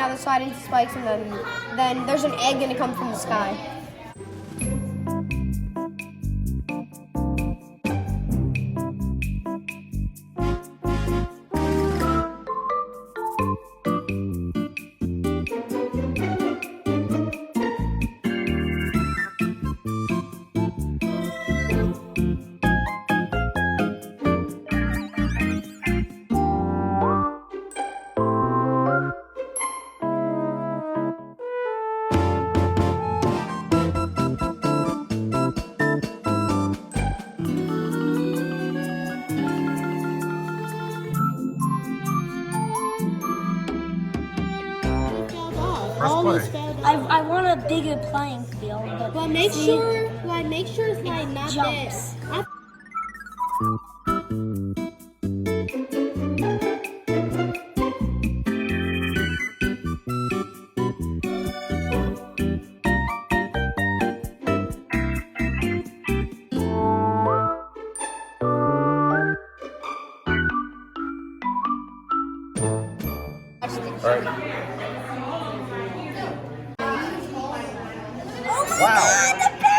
now they're sliding into spikes, and then there's an egg gonna come from the sky. I want a bigger playing field. But Well, make sure it's like not jumps. that. Wow.